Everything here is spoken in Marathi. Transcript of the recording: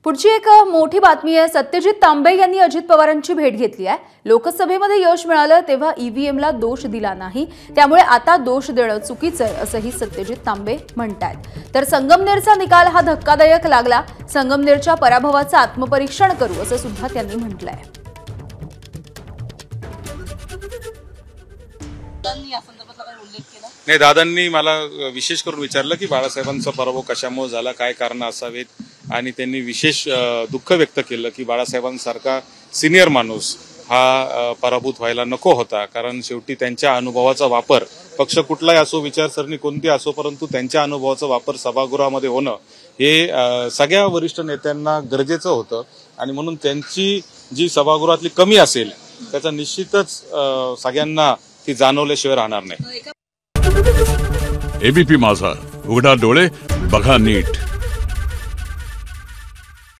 पुढची एक मोठी बातमी आहे। सत्यजित तांबे यांनी अजित पवारांची भेट घेतली आहे। लोकसभेमध्ये यश मिळालं तेव्हा ईव्हीएमला दोष दिला नाही, त्यामुळे आता दोष देणं चुकीचं आहे असंही सत्यजित तांबे म्हणतात। तर संगमनेरचा निकाल हा धक्कादायक लागला। संगमनेरच्या पराभवाचं आत्मपरीक्षण करू असं सुद्धा त्यांनी म्हटलंय। नाही, दादांनी मला विशेष करून विचारलं की बाळासाहेबांचा पराभव कशामुळे झाला, काय कारण असावेत, आणि त्यांनी विशेष दुःख व्यक्त केलं की बाळासाहेबांसारखा सिनियर माणूस हा पराभूत व्हायला नको होता, कारण शेवटी त्यांच्या अनुभवाचा वापर पक्ष कुठलाही असो, विचारसरणी कोणती असो, परंतु त्यांच्या अनुभवाचा वापर सभागृहामध्ये होणं हे सगळ्या वरिष्ठ नेत्यांना गरजेचं होतं, आणि म्हणून त्यांची जी सभागृहातली कमी असेल त्याचा निश्चितच सगळ्यांना ती जाणवल्याशिवाय राहणार नाही। एबीपी माझा, उघडा डोळे बघा नीट।